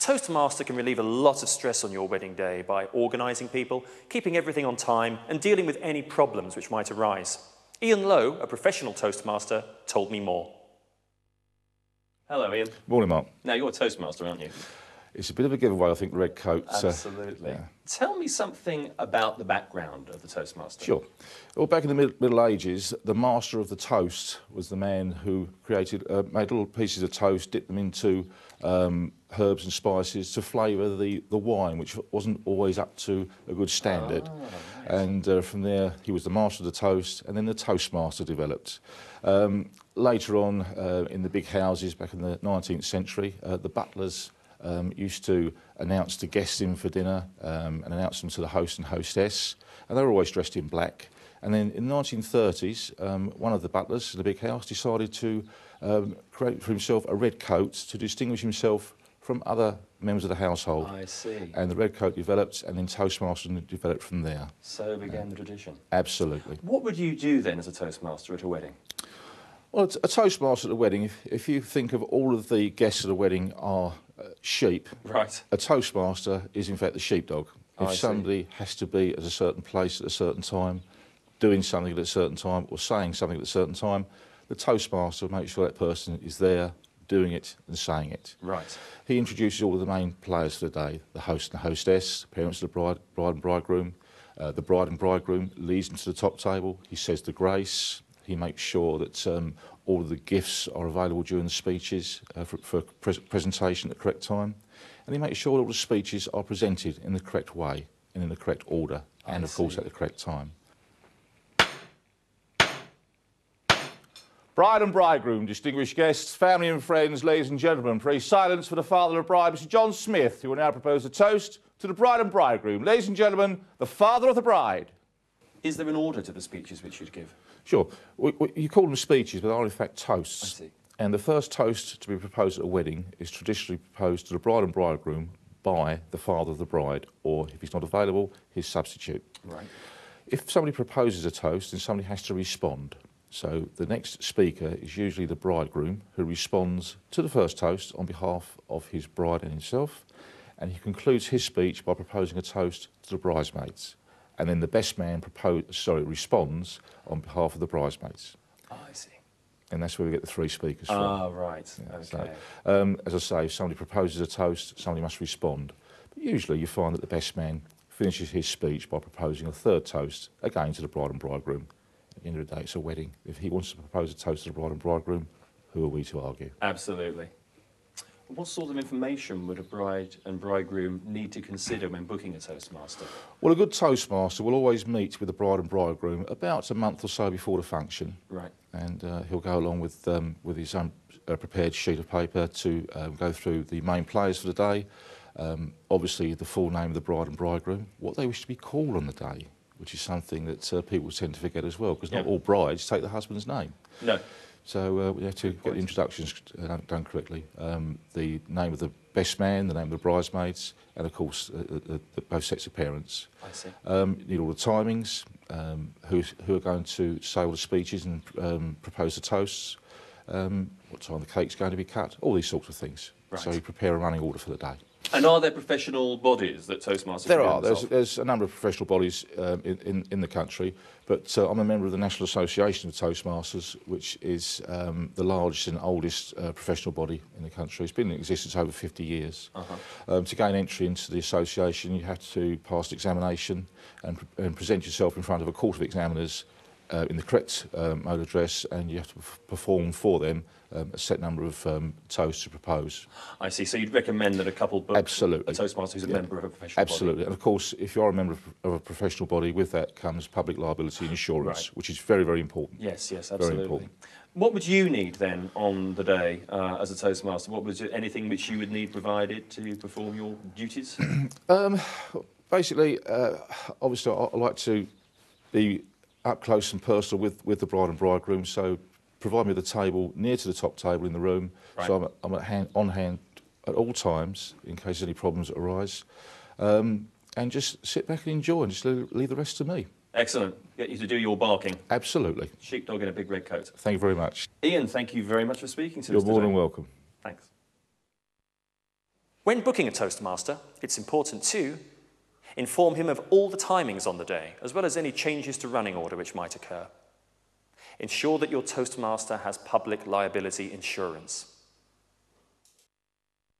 Toastmaster can relieve a lot of stress on your wedding day by organising people, keeping everything on time, and dealing with any problems which might arise. Ian Lowe, a professional Toastmaster, told me more. Hello, Ian. Morning, Mark. Now, you're a Toastmaster, aren't you? It's a bit of a giveaway, I think, the red coat. Absolutely. Yeah. Tell me something about the background of the Toastmaster. Sure. Well, back in the Middle Ages, the master of the toast was the man who created, made little pieces of toast, dipped them into herbs and spices to flavour the wine, which wasn't always up to a good standard. Yes. And from there, he was the master of the toast, and then the Toastmaster developed. Later on, in the big houses back in the 19th century, the butlers used to announce the guests in for dinner and announce them to the host and hostess, and they were always dressed in black. And then in the 1930s, one of the butlers in the big house decided to create for himself a red coat to distinguish himself from other members of the household. I see. And the red coat developed, and then Toastmaster developed from there. So began the tradition. Absolutely. What would you do then as a Toastmaster at a wedding? Well, a Toastmaster at a wedding, if you think of all of the guests at a wedding are sheep, right, a Toastmaster is in fact the sheepdog. If somebody has to be at a certain place at a certain time, doing something at a certain time, or saying something at a certain time, the Toastmaster will make sure that person is there, doing it and saying it. Right. He introduces all of the main players for the day, the host and the hostess, the parents of the bride and bridegroom. The bride and bridegroom leads them to the top table. He says the grace. He makes sure that all of the gifts are available during the speeches for presentation at the correct time. And he makes sure all the speeches are presented in the correct way and in the correct order, and of course at the correct time. Bride and bridegroom, distinguished guests, family and friends, ladies and gentlemen, please silence for the father of the bride, Mr. John Smith, who will now propose a toast to the bride and bridegroom. Ladies and gentlemen, the father of the bride. Is there an order to the speeches which you'd give? Sure. You call them speeches, but they are in fact toasts. I see. And the first toast to be proposed at a wedding is traditionally proposed to the bride and bridegroom by the father of the bride, or if he's not available, his substitute. Right. If somebody proposes a toast, then somebody has to respond. So the next speaker is usually the bridegroom, who responds to the first toast on behalf of his bride and himself, and he concludes his speech by proposing a toast to the bridesmaids. And then the best man responds on behalf of the bridesmaids. Oh, I see. And that's where we get the three speakers from. Ah, right. Yeah, okay. So, as I say, if somebody proposes a toast, somebody must respond. But usually you find that the best man finishes his speech by proposing a third toast, again to the bride and bridegroom. At the end of the day, it's a wedding. If he wants to propose a toast to the bride and bridegroom, who are we to argue? Absolutely. What sort of information would a bride and bridegroom need to consider when booking a Toastmaster? Well, a good Toastmaster will always meet with the bride and bridegroom about a month or so before the function. Right. And he'll go along with his own prepared sheet of paper to go through the main players for the day. Obviously, the full name of the bride and bridegroom, what they wish to be called on the day, which is something that people tend to forget as well, because not all brides take the husband's name. No. So we have to get the introductions done correctly. The name of the best man, the name of the bridesmaids, and of course both sets of parents. I see. You need all the timings, who are going to say all the speeches and propose the toasts, what time the cake's going to be cut, all these sorts of things. Right. So you prepare a running order for the day. And are there professional bodies that Toastmasters There are. There's a number of professional bodies in the country, but I'm a member of the National Association of Toastmasters, which is the largest and oldest professional body in the country. It's been in existence over 50 years. To gain entry into the association, you have to pass the examination and present yourself in front of a court of examiners in the correct mode of dress, and you have to perform for them a set number of toasts to propose. I see. So you'd recommend that a couple book Absolutely. A Toastmaster who's a member of a professional Absolutely. body? And of course, if you are a member of a professional body, with that comes public liability insurance, which is very, very important. Yes, yes, absolutely. Very important. What would you need then on the day as a Toastmaster? What was anything which you would need provided to perform your duties? Basically, obviously, I like to be up close and personal with the bride and bridegroom, so provide me with a table near to the top table in the room, so I'm on hand at all times in case any problems arise, and just sit back and enjoy and just leave the rest to me. Excellent. Get you to do your barking. Absolutely. Sheepdog in a big red coat. Thank you very much. Ian, thank you very much for speaking to us You're today. more than welcome. Thanks. When booking a Toastmaster, it's important to inform him of all the timings on the day, as well as any changes to running order which might occur. Ensure that your Toastmaster has public liability insurance.